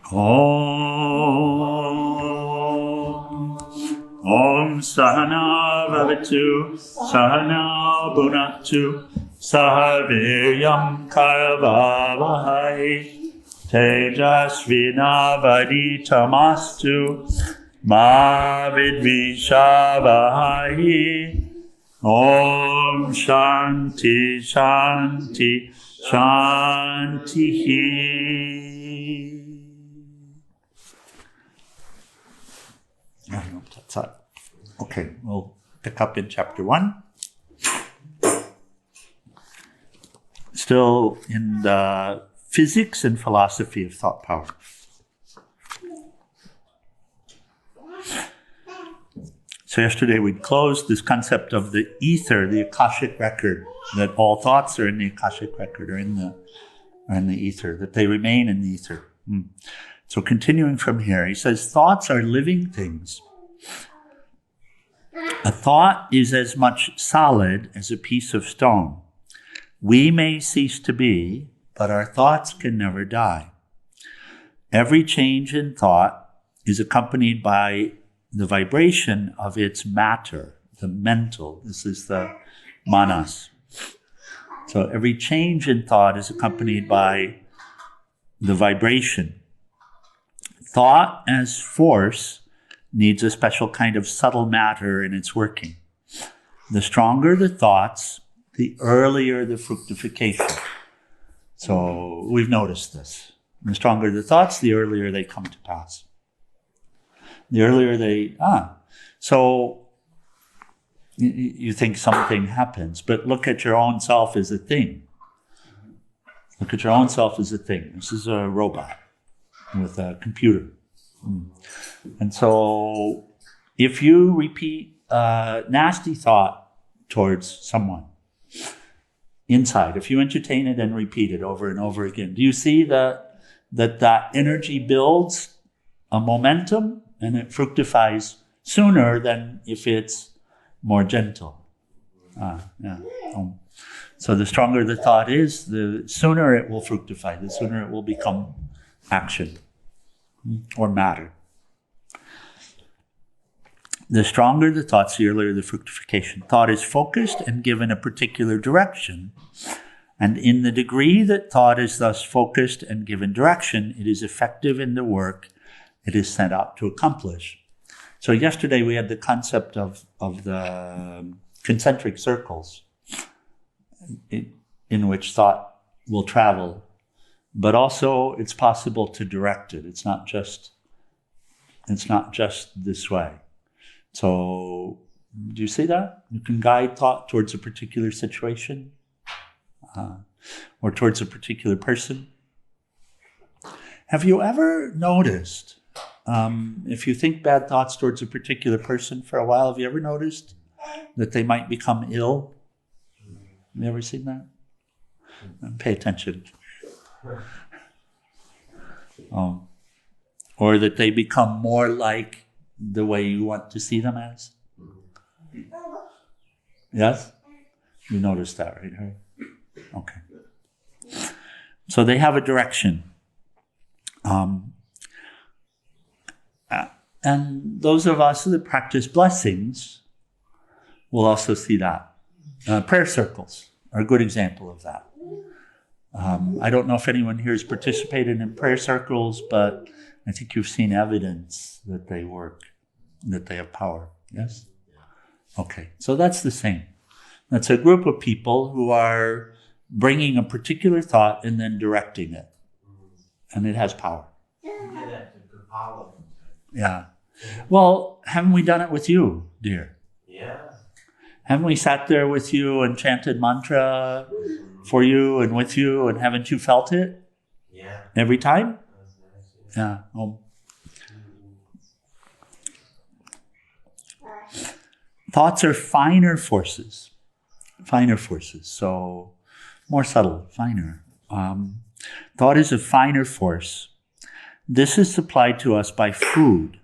Om Sahanā-Vavatu, Sahanā-Bhunaktu, Saha Vīryam Karavā-vahai, Tejas Vinā Vadhīta Mastu, Vidvishā-Vahai. Om Shānti, Shānti, Shāntihi. That's it. Okay, we'll pick up in chapter 1. Still in the physics and philosophy of thought power. So yesterday we closed this concept of the ether, the Akashic record, that all thoughts are in the Akashic record, or in the ether, that they remain in the ether. So continuing from here, he says, thoughts are living things. A thought is as much solid as a piece of stone. We may cease to be, but our thoughts can never die. Every change in thought is accompanied by the vibration of its matter, the mental. This is the manas. So every change in thought is accompanied by the vibration. Thought as force needs a special kind of subtle matter in its working. The stronger the thoughts, the earlier the fructification. So we've noticed this. The stronger the thoughts, the earlier they come to pass. The earlier so you think something happens, but look at your own self as a thing. Look at your own self as a thing. This is a robot with a computer. And so if you repeat a nasty thought towards someone inside, if you entertain it and repeat it over and over again, do you see that energy builds a momentum and it fructifies sooner than if it's more gentle? So the stronger the thought is, the sooner it will fructify, the sooner it will become action or matter. The stronger the thoughts, the earlier the fructification. Thought is focused and given a particular direction, and in the degree that thought is thus focused and given direction, it is effective in the work it is set out to accomplish. So yesterday we had the concept of the concentric circles in which thought will travel, but also it's possible to direct it. It's not just this way. So do you see that? You can guide thought towards a particular situation or towards a particular person. Have you ever noticed, if you think bad thoughts towards a particular person for a while, have you ever noticed that they might become ill? Have you ever seen that? Pay attention. Or that they become more like the way you want to see them as? Yes? You noticed that, right? Okay. So they have a direction. And those of us that practice blessings will also see that. Prayer circles are a good example of that. I don't know if anyone here has participated in prayer circles, but I think you've seen evidence that they work, that they have power. Yes? Okay, so that's the same. That's a group of people who are bringing a particular thought and then directing it. And it has power. Yeah. Well, haven't we done it with you, dear? Yeah. Haven't we sat there with you and chanted mantra for you and with you, and haven't you felt it? Yeah. Every time? Yeah. Thoughts are finer forces. So more subtle, finer. Thought is a finer force. This is supplied to us by food.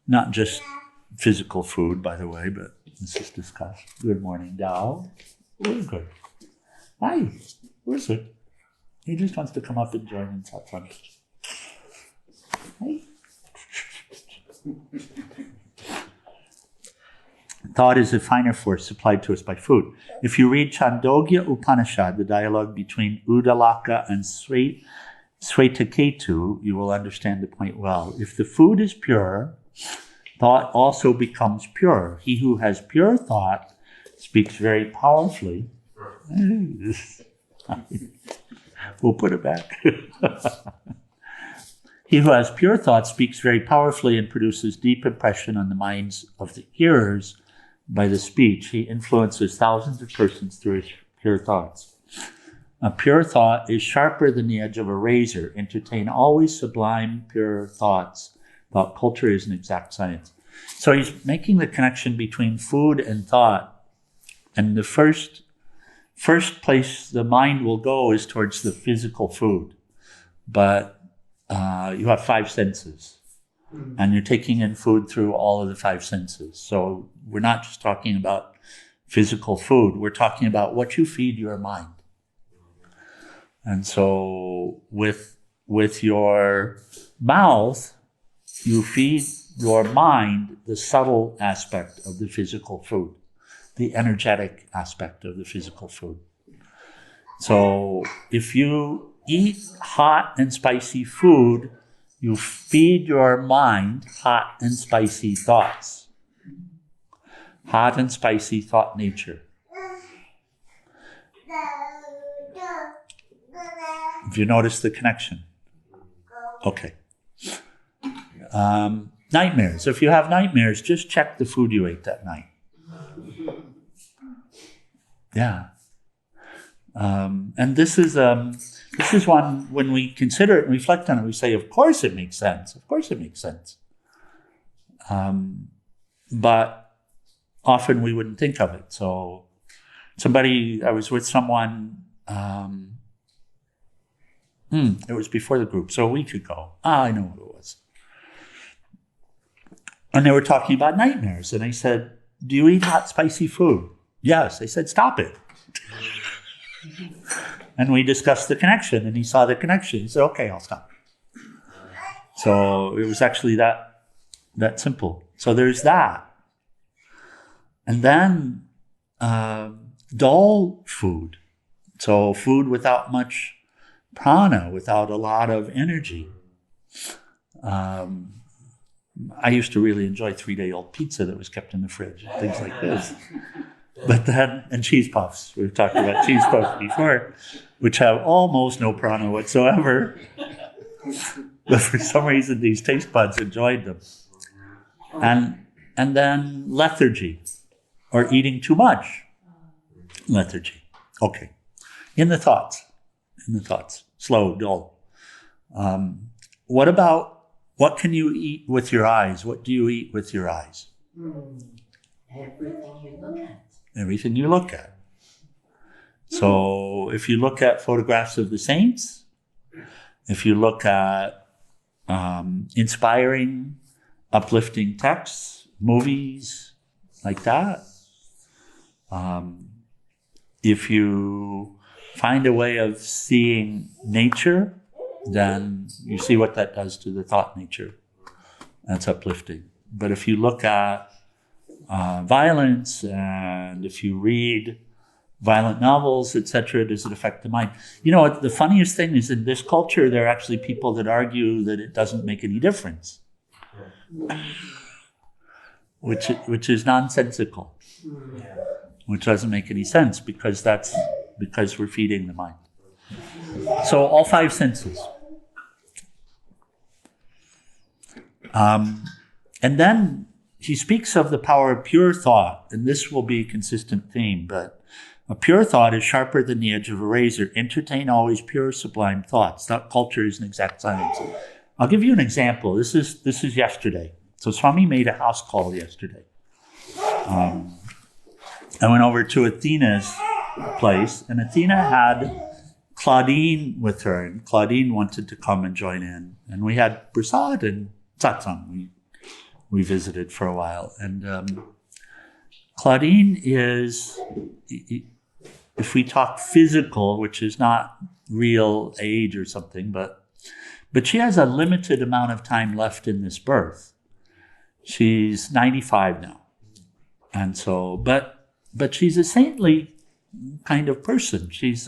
Not just physical food, by the way, but this is discussed. Good morning, Dao. Where's good? Hi. Where's it? He just wants to come up and join in satsang. Thought is a finer force supplied to us by food. If you read Chandogya Upanishad, the dialogue between Uddalaka and Svetaketu, you will understand the point well. If the food is pure, thought also becomes pure. He who has pure thought speaks very powerfully. We'll put it back. He who has pure thought speaks very powerfully and produces deep impression on the minds of the hearers by the speech. He influences thousands of persons through his pure thoughts. A pure thought is sharper than the edge of a razor. Entertain always sublime, pure thoughts. Thought culture is an exact science. So he's making the connection between food and thought. And the first place the mind will go is towards the physical food. But you have 5 senses. And you're taking in food through all of the 5 senses. So we're not just talking about physical food. We're talking about what you feed your mind. And so with your mouth, you feed your mind the subtle aspect of the physical food, the energetic aspect of the physical food. So if you eat hot and spicy food, you feed your mind hot and spicy thoughts. Hot and spicy thought nature. If you notice the connection. Okay. Nightmares. If you have nightmares, just check the food you ate that night. Yeah. And this is one, when we consider it and reflect on it, we say, of course it makes sense. Of course it makes sense. But often we wouldn't think of it. So I was with someone, it was before the group, so a week ago. I know what it was. And they were talking about nightmares. And I said, do you eat hot, spicy food? Yes. I said, stop it. And we discussed the connection, and he saw the connection. He said, okay, I'll stop. So it was actually that simple. So there's that. And then dull food. So food without much prana, without a lot of energy. I used to really enjoy 3-day-old pizza that was kept in the fridge, things like this. But then, and cheese puffs. We've talked about cheese puffs before, which have almost no prana whatsoever. But for some reason, these taste buds enjoyed them. And then lethargy, or eating too much. Lethargy. Okay. In the thoughts. Slow, dull. What can you eat with your eyes? What do you eat with your eyes? Everything you look at. Everything you look at. So if you look at photographs of the saints, if you look at inspiring, uplifting texts, movies, like that, if you find a way of seeing nature, then you see what that does to the thought nature. That's uplifting. But if you look at violence, and if you read violent novels, etc., does it affect the mind? You know, the funniest thing is, in this culture, there are actually people that argue that it doesn't make any difference, which is nonsensical, which doesn't make any sense, because we're feeding the mind. So all 5 senses. And then he speaks of the power of pure thought, and this will be a consistent theme, but a pure thought is sharper than the edge of a razor. Entertain always pure, sublime thoughts. Thought culture is an exact science. I'll give you an example. This is yesterday. So Swami made a house call yesterday. I went over to Athena's place, and Athena had Claudine with her, and Claudine wanted to come and join in. And we had prasad and satsang. We visited for a while. And Claudine is, if we talk physical, which is not real age or something, but But she has a limited amount of time left in this birth. She's 95 now. And so, but she's a saintly kind of person. She's,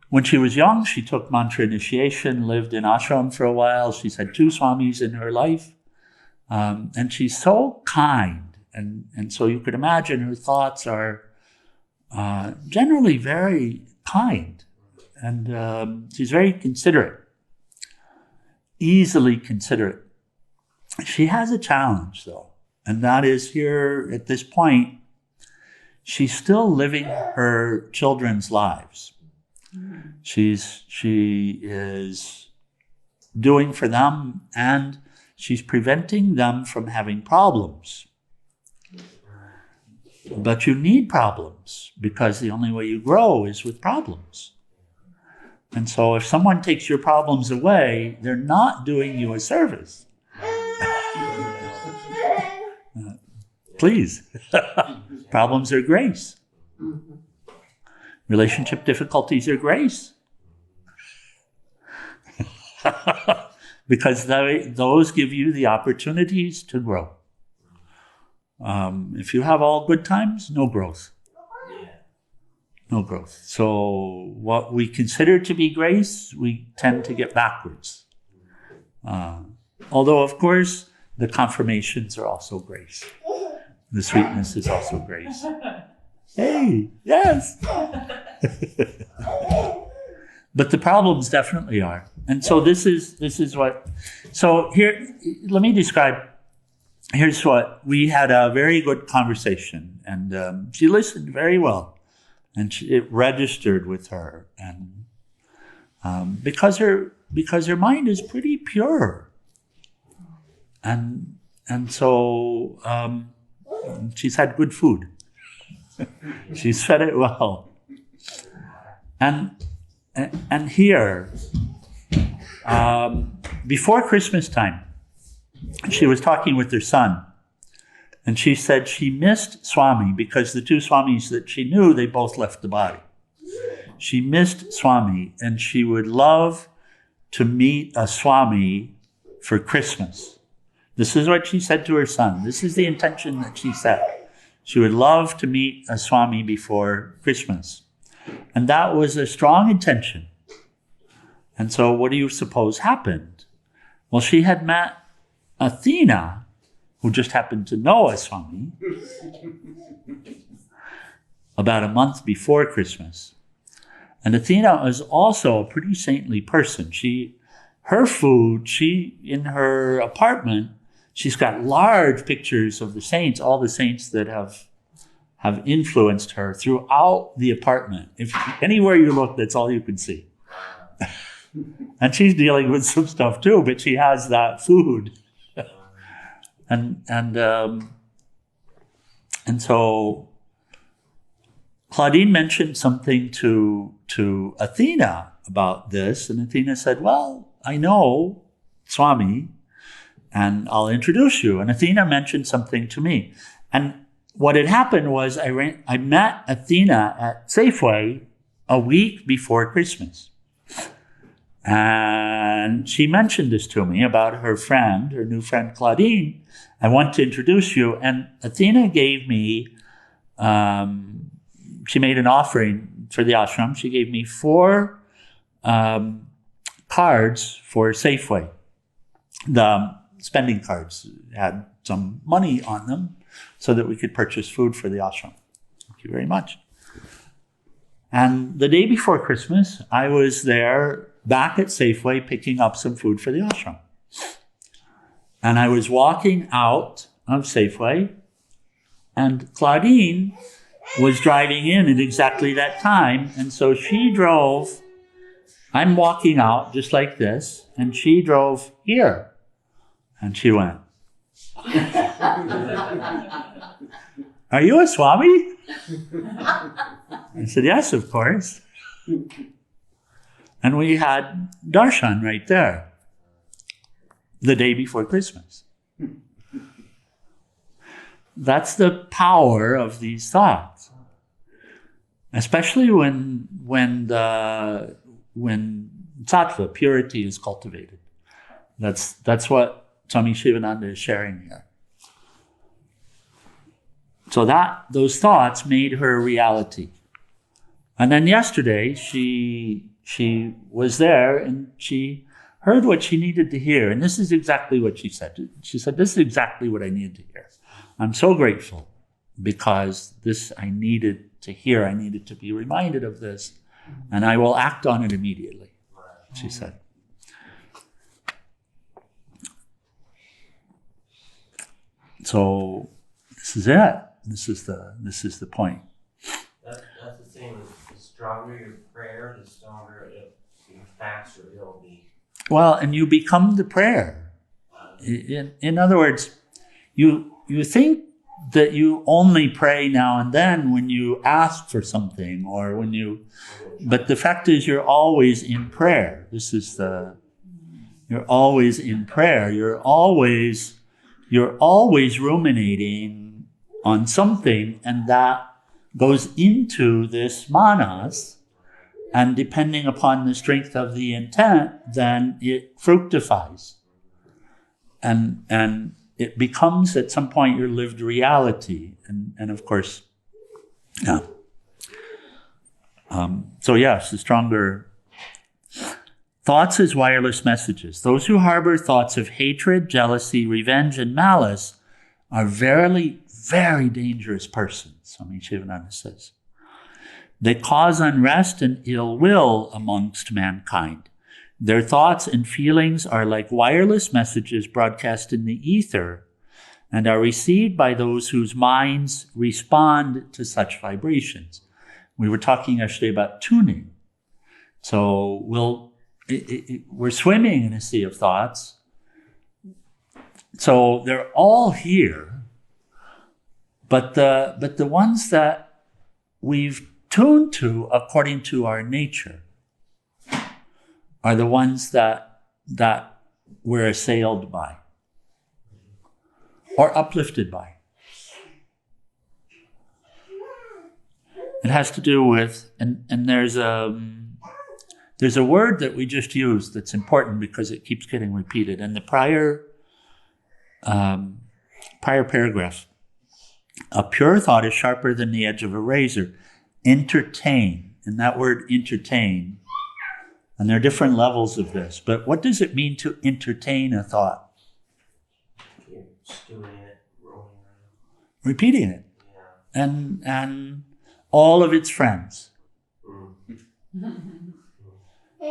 when she was young, she took mantra initiation, lived in ashram for a while. She's had 2 swamis in her life. And she's so kind. And so you could imagine her thoughts are generally very kind. And she's very considerate, easily considerate. She has a challenge, though. And that is here at this point, she's still living her children's lives. She is doing for them, and she's preventing them from having problems. But you need problems, because the only way you grow is with problems. And so if someone takes your problems away, they're not doing you a service. Please. Problems are grace. Relationship difficulties are grace. Because those give you the opportunities to grow. If you have all good times, no growth. No growth. So what we consider to be grace, we tend to get backwards. Although, of course, the confirmations are also grace. The sweetness is also grace. Hey, yes! But the problems definitely are. And so this is what... So here, let me describe. Here's what. We had a very good conversation. And she listened very well. And it registered with her. And because her mind is pretty pure. And so she's had good food. She's fed it well. And here, before Christmas time, she was talking with her son. And she said she missed Swami because the 2 Swamis that she knew, they both left the body. She missed Swami, and she would love to meet a Swami for Christmas. This is what she said to her son. This is the intention that she set. She would love to meet a Swami before Christmas. And that was a strong intention. And so what do you suppose happened? Well, she had met Athena, who just happened to know a Swami, about a month before Christmas. And Athena is also a pretty saintly person. Her food, in her apartment, she's got large pictures of the saints, all the saints that have influenced her throughout the apartment. If anywhere you look, that's all you can see. And she's dealing with some stuff too, but she has that food. And so Claudine mentioned something to Athena about this, and Athena said, well, I know Swami, and I'll introduce you. And Athena mentioned something to me. And what had happened was I met Athena at Safeway a week before Christmas. And she mentioned this to me about her new friend Claudine. I want to introduce you. And Athena gave me, she made an offering for the ashram. She gave me 4 cards for Safeway. The spending cards had some money on them so that we could purchase food for the ashram. Thank you very much. And the day before Christmas, I was there back at Safeway picking up some food for the ashram. And I was walking out of Safeway, and Claudine was driving in at exactly that time. And so she drove, I'm walking out just like this, and she drove here. And she went, are you a Swami? I said, yes, of course. And we had darshan right there, the day before Christmas. That's the power of these thoughts, especially when Sattva, purity, is cultivated. That's what Swami Sivananda is sharing here. So those thoughts made her a reality. And then yesterday, she was there and she heard what she needed to hear. And this is exactly what she said. She said, this is exactly what I needed to hear. I'm so grateful because this I needed to hear. I needed to be reminded of this. And I will act on it immediately, she said. So this is it. This is the point. That's the same as the stronger your prayer, the stronger the faster it'll be. Well, and you become the prayer. In other words, you think that you only pray now and then when you ask for something or when you, but the fact is you're always in prayer. You're always in prayer. You're always ruminating on something, and that goes into this manas, and depending upon the strength of the intent, then it fructifies. And it becomes at some point your lived reality. And of course, yeah. So yes, the stronger thoughts as wireless messages. Those who harbor thoughts of hatred, jealousy, revenge, and malice are verily very dangerous persons, Swami Sivananda says. They cause unrest and ill will amongst mankind. Their thoughts and feelings are like wireless messages broadcast in the ether and are received by those whose minds respond to such vibrations. We were talking yesterday about tuning. So we're swimming in a sea of thoughts. So they're all here. But the ones that we've tuned to according to our nature are the ones that we're assailed by or uplifted by. It has to do with, and there's a word that we just used that's important because it keeps getting repeated. In the prior paragraph, a pure thought is sharper than the edge of a razor. Entertain, and that word entertain, and there are different levels of this, but what does it mean to entertain a thought? Just doing it, rolling around. Repeating it. Yeah. And all of its friends.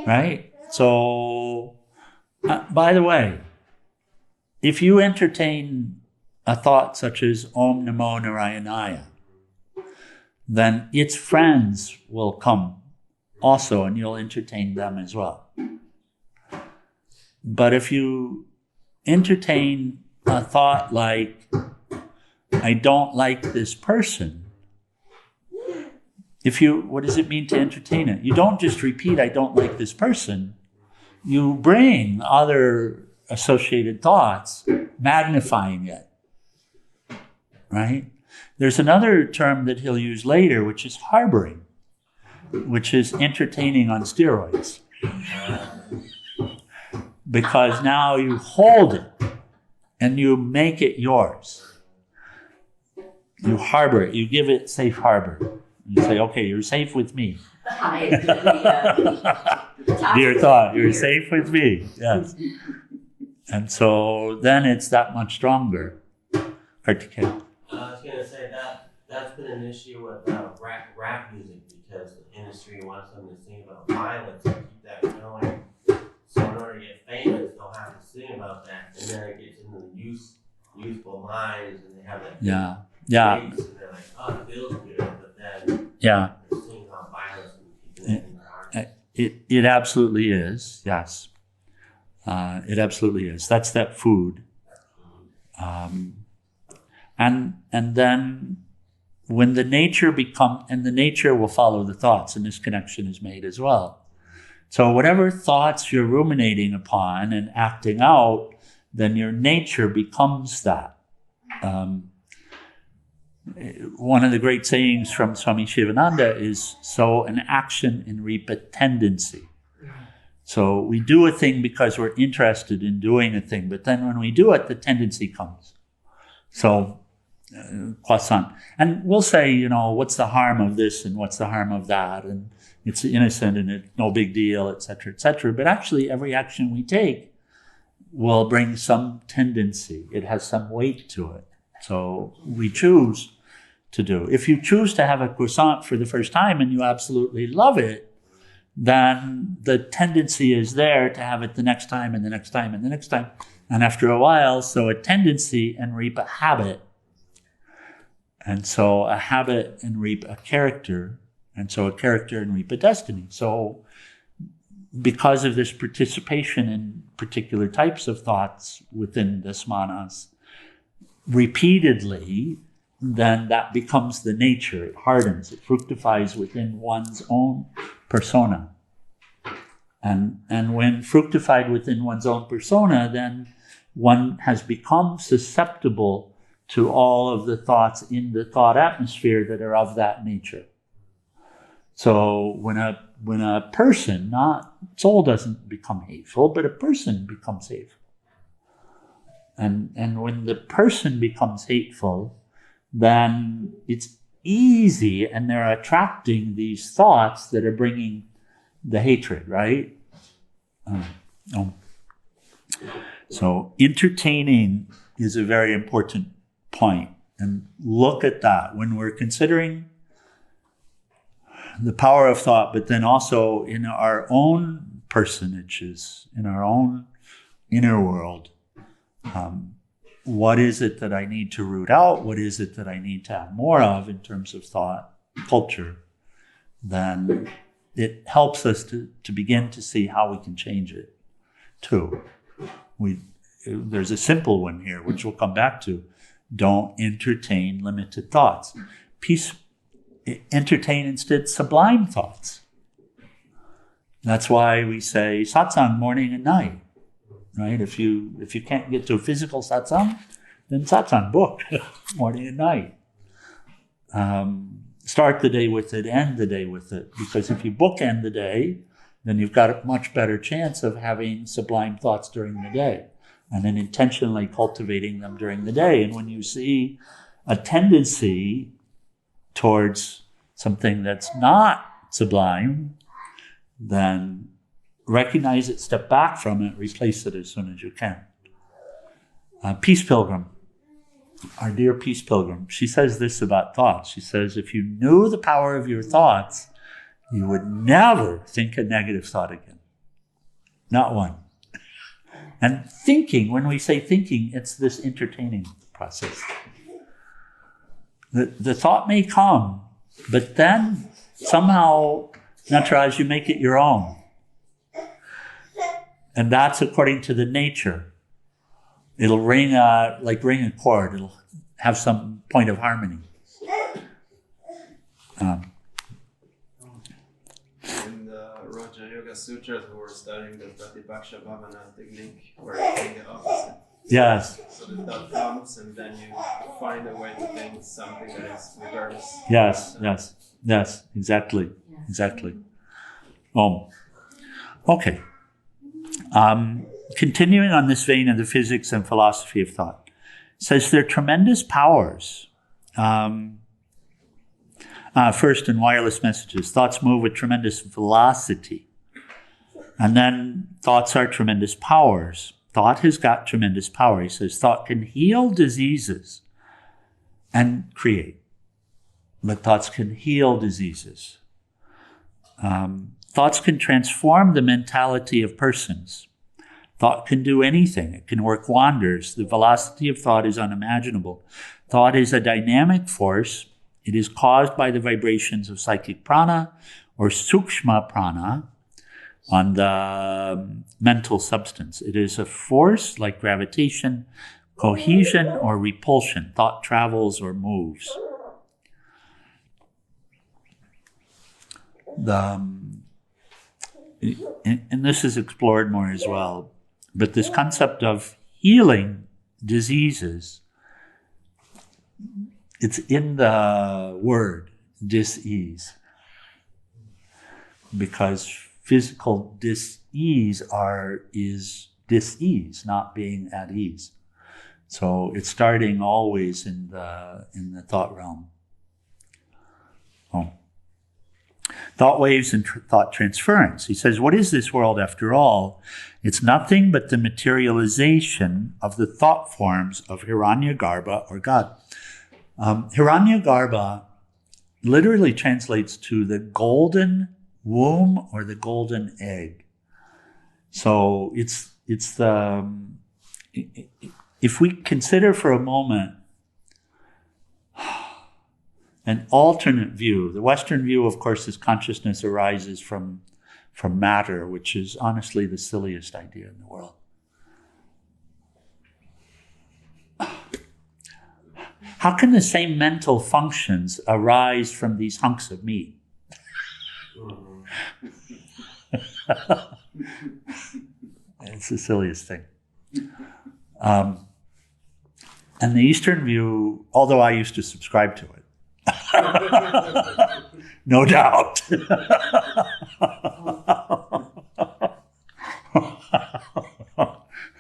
Right? So, by the way, if you entertain a thought such as Om Namo Narayanaya, then its friends will come also and you'll entertain them as well. But if you entertain a thought like, I don't like this person, what does it mean to entertain it? You don't just repeat, I don't like this person. You bring other associated thoughts, magnifying it. Right? There's another term that he'll use later, which is harboring, which is entertaining on steroids. Because now you hold it and you make it yours. You harbor it. You give it safe harbor. You say, okay, you're safe with me. Dear thought, you're safe with me. Yes. And so then it's that much stronger. Kartikeya. I was going to say that's been an issue with rap music because the industry wants them to sing about violence and keep that going. So in order to get famous, they'll have to sing about that, and then it gets into the youthful minds, and they have that face, and they're like, oh, it feels good, but then they're singing about violence and keeping it in their heart. It absolutely is, yes. It absolutely is. That's that food. And then when the nature and the nature will follow the thoughts, and this connection is made as well. So whatever thoughts you're ruminating upon and acting out, then your nature becomes that. One of the great sayings from Swami Sivananda is, so an action in reap a tendency. So we do a thing because we're interested in doing a thing, but then when we do it, the tendency comes. So, croissant. And we'll say, what's the harm of this and what's the harm of that? And it's innocent and it's no big deal, etc., etc. But actually, every action we take will bring some tendency. It has some weight to it. So we choose to do. If you choose to have a croissant for the first time and you absolutely love it, then the tendency is there to have it the next time and the next time and the next time. And after a while, so a tendency and reap a habit. And so a habit and reap a character. And so a character and reap a destiny. So because of this participation in particular types of thoughts within the smanas, repeatedly, then that becomes the nature. It hardens, it fructifies within one's own persona. And when fructified within one's own persona, then one has become susceptible to all of the thoughts in the thought atmosphere that are of that nature. So when a person, not soul doesn't become hateful, but a person becomes hateful. And when the person becomes hateful, then it's easy, and they're attracting these thoughts that are bringing the hatred, right? So entertaining is a very important point. And look at that when we're considering the power of thought, but then also in our own personages, in our own inner world. What is it that I need to root out? What is it that I need to have more of in terms of thought culture? Then it helps us to begin to see how we can change it too. There's a simple one here, which we'll come back to. Don't entertain limited thoughts. Entertain instead sublime thoughts. That's why we say satsang morning and night. Right? If you can't get to a physical satsang, then satsang book morning and night. Start the day with it, end the day with it. Because if you bookend the day, then you've got a much better chance of having sublime thoughts during the day, and then intentionally cultivating them during the day. And when you see a tendency towards something that's not sublime, then recognize it, step back from it, replace it as soon as you can. Peace Pilgrim, our dear Peace Pilgrim, she says this about thoughts. She says, if you knew the power of your thoughts, you would never think a negative thought again. Not one. And thinking, when we say thinking, it's this entertaining process. The thought may come, but then somehow, Nataraj, you make it your own. And that's according to the nature. It'll ring a chord. It'll have some point of harmony. In the Raja Yoga Sutras, we were studying the Vidvishā-Vahai technique, where it's doing the opposite. Yes. So the thought comes, and then you find a way to think something that is reverse. Yes, exactly. Okay. Continuing on this vein of the physics and philosophy of thought, says there are tremendous powers. First, in wireless messages, thoughts move with tremendous velocity. And then thoughts are tremendous powers. Thought has got tremendous power. He says thought can heal diseases and create. But thoughts can heal diseases. Thoughts can transform the mentality of persons. Thought can do anything. It can work wonders. The velocity of thought is unimaginable. Thought is a dynamic force. It is caused by the vibrations of psychic prana or sukshma prana on the mental substance. It is a force like gravitation, cohesion, or repulsion. Thought travels or moves. And this is explored more as well, but this concept of healing diseases, it's in the word dis-ease, because physical dis-ease is dis-ease, not being at ease. So it's starting always in the thought realm. Thought waves and thought transference. He says, what is this world after all? It's nothing but the materialization of the thought forms of Hiranyagarbha, or God. Hiranyagarbha literally translates to the golden womb or the golden egg. So it's the, if we consider for a moment an alternate view, the Western view, of course, is consciousness arises from matter, which is honestly the silliest idea in the world. How can the same mental functions arise from these hunks of meat? It's the silliest thing. And the Eastern view, although I used to subscribe to it, no doubt.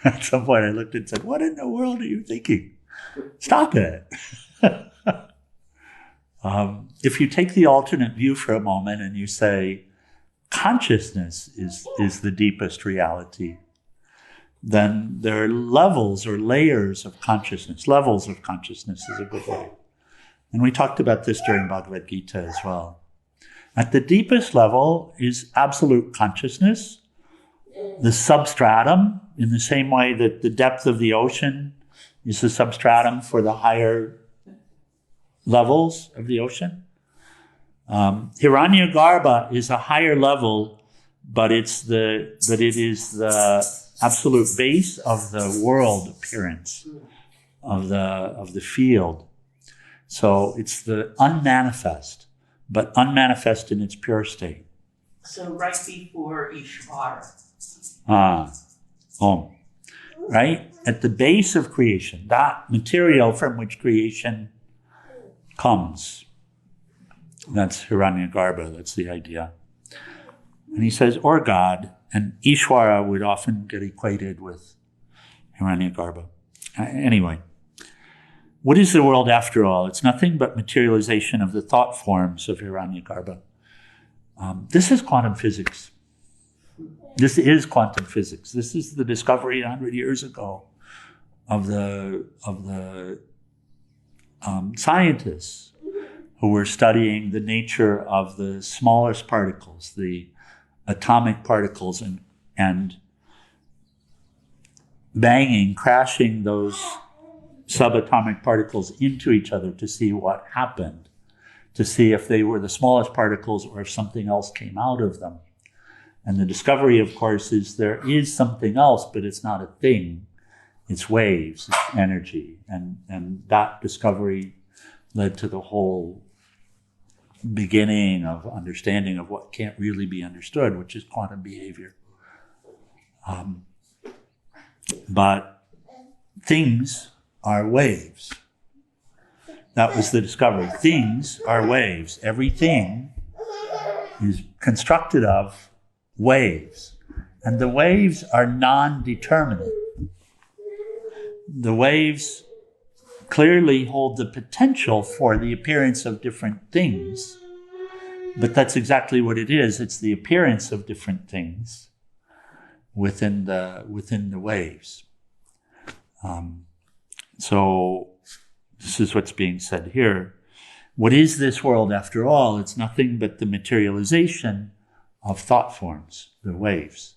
At some point I looked and said, what in the world are you thinking? Stop it. If you take the alternate view for a moment and you say, consciousness is the deepest reality, then there are levels or layers of consciousness. Levels of consciousness is a good way. And we talked about this during Bhagavad Gita as well. At the deepest level is absolute consciousness, the substratum, in the same way that the depth of the ocean is the substratum for the higher levels of the ocean. Hiranyagarbha is a higher level, but it is the absolute base of the world appearance, of the field. So it's the unmanifest, but unmanifest in its pure state. So right before Ishvara. Right? At the base of creation, that material from which creation comes. That's Hiranyagarbha, that's the idea. And he says, or God, and Ishvara would often get equated with Hiranyagarbha. Anyway. What is the world after all? It's nothing but materialization of the thought forms of Hiranyagarbha. This is quantum physics. This is quantum physics. This is the discovery 100 years ago of the scientists who were studying the nature of the smallest particles, the atomic particles, and crashing those subatomic particles into each other to see what happened, to see if they were the smallest particles or if something else came out of them. And the discovery, of course, is there is something else, but it's not a thing. It's waves, it's energy. And that discovery led to the whole beginning of understanding of what can't really be understood, which is quantum behavior. But things are waves. That was the discovery. Things are waves. Everything is constructed of waves. And the waves are non-determinate. The waves clearly hold the potential for the appearance of different things, but that's exactly what it is. It's the appearance of different things within the waves. So this is what's being said here. What is this world after all? It's nothing but the materialization of thought forms, the waves.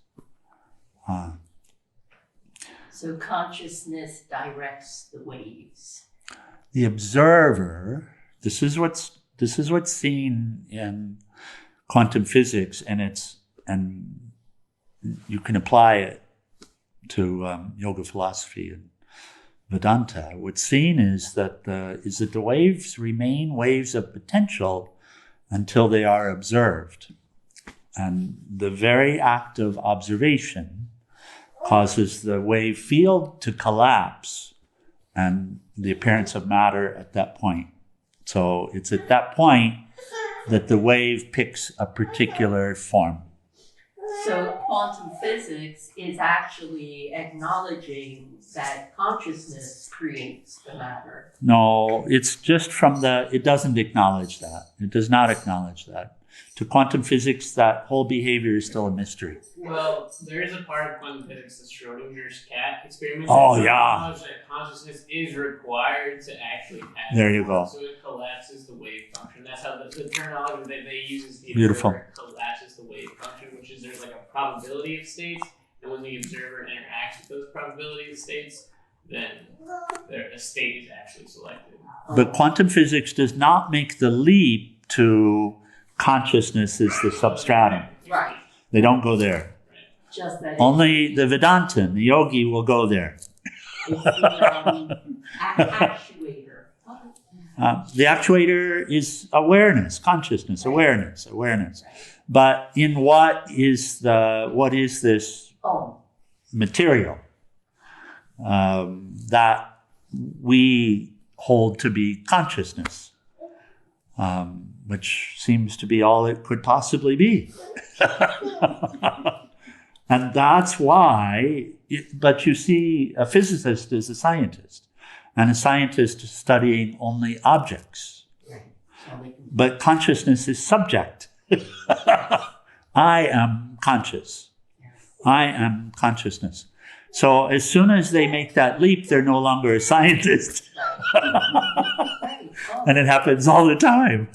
So consciousness directs the waves. The observer, this is what's seen in quantum physics, and you can apply it to yoga philosophy and Vedanta. What's seen is that the waves remain waves of potential until they are observed. And the very act of observation causes the wave field to collapse and the appearance of matter at that point. So it's at that point that the wave picks a particular form. So quantum physics is actually acknowledging that consciousness creates the matter. No, it's just from it doesn't acknowledge that. It does not acknowledge that. To quantum physics, that whole behavior is still a mystery. Well, there is a part of quantum physics, the Schrodinger's cat experiment. Oh, that yeah. acknowledges that consciousness is required to actually happen. There you go. So it collapses the wave function. That's how the terminology that they use is the Beautiful. observer collapses the wave function, which is there's like a probability of states, and when the observer interacts with those probability of states, then a state is actually selected. But quantum physics does not make the leap to consciousness as the substratum. Right. They don't go there. Just that Only the Vedantin, the yogi, will go there. it's the actuator. The actuator is awareness, consciousness, awareness. But in what is this Oh, material that we hold to be consciousness, which seems to be all it could possibly be. And that's why, but you see, a physicist is a scientist, and a scientist is studying only objects. But consciousness is subject. I am conscious. I am consciousness. So as soon as they make that leap, they're no longer a scientist. And it happens all the time.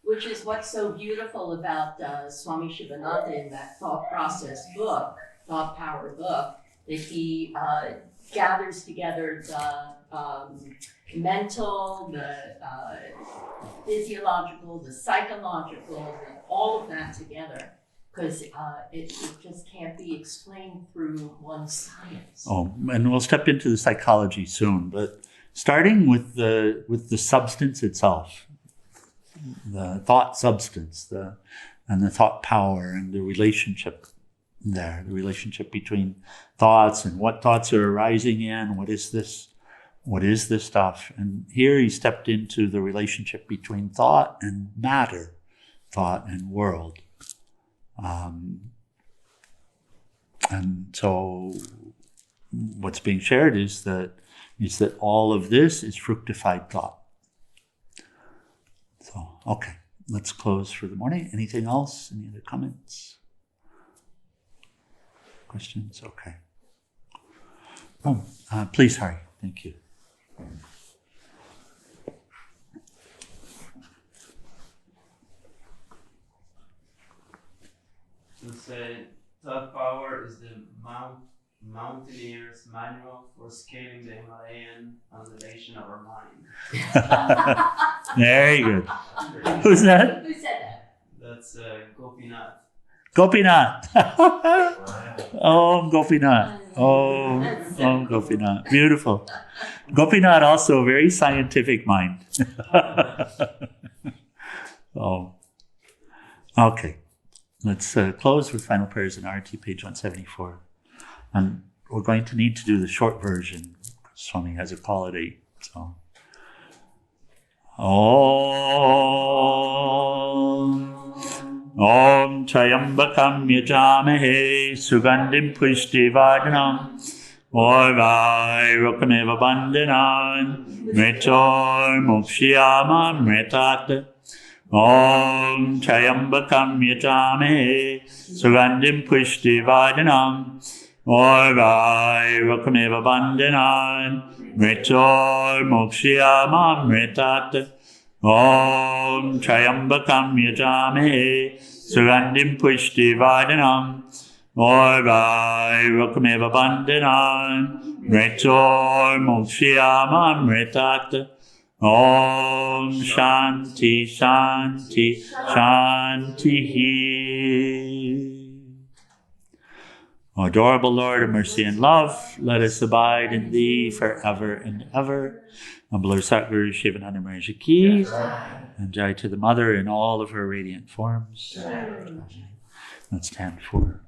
which is what's so beautiful about Swami Sivananda in that thought process book, thought power book, that he gathers together the mental, the physiological, the psychological, all of that together, because it just can't be explained through one science. Oh, and we'll step into the psychology soon, but starting with the substance itself, the thought substance, and the thought power, and the relationship there, the relationship between thoughts and what thoughts are arising in, what is this stuff. And here he stepped into the relationship between thought and matter, thought and world. And so what's being shared is that all of this is fructified thought. So, okay, let's close for the morning. Anything else? Any other comments? Questions? Okay. Oh, please, Hari. Thank you. To say thought power is the mountaineer's manual for scaling the Himalayan undulation of our mind. Very good. Who's that? Who said that? That's Gopinath. Gopinath. Om Gopinath. Om Gopinath. Beautiful. Gopinath also a very scientific mind. Oh. Okay. Let's close with final prayers in Arati, page 174. And we're going to need to do the short version. Swami has a call at 8. So. Om Trayambakam Yajamahe Sugandhim Pushtivardhanam Orvai Rukameva Bandhanan Mritor Mukshiyama Mritat Om Trayambakam Yajamahe Sugandhim Pushtivardhanam Orvai Rukameva Bandhanan Mritor Mukshiyama Mritat Om Trayambakam Yajamahe Sugandhim Pushtivardhanam Orvai Rukameva Bandhanan Mritor Mukshiyama Mritat Om Shānti Shānti Shāntihi. O adorable Lord of mercy and love, let us abide in Thee forever and ever. Humble our Satguru Sivananda Maharaj Ki, and Jai to the Mother in all of her radiant forms. Let's stand for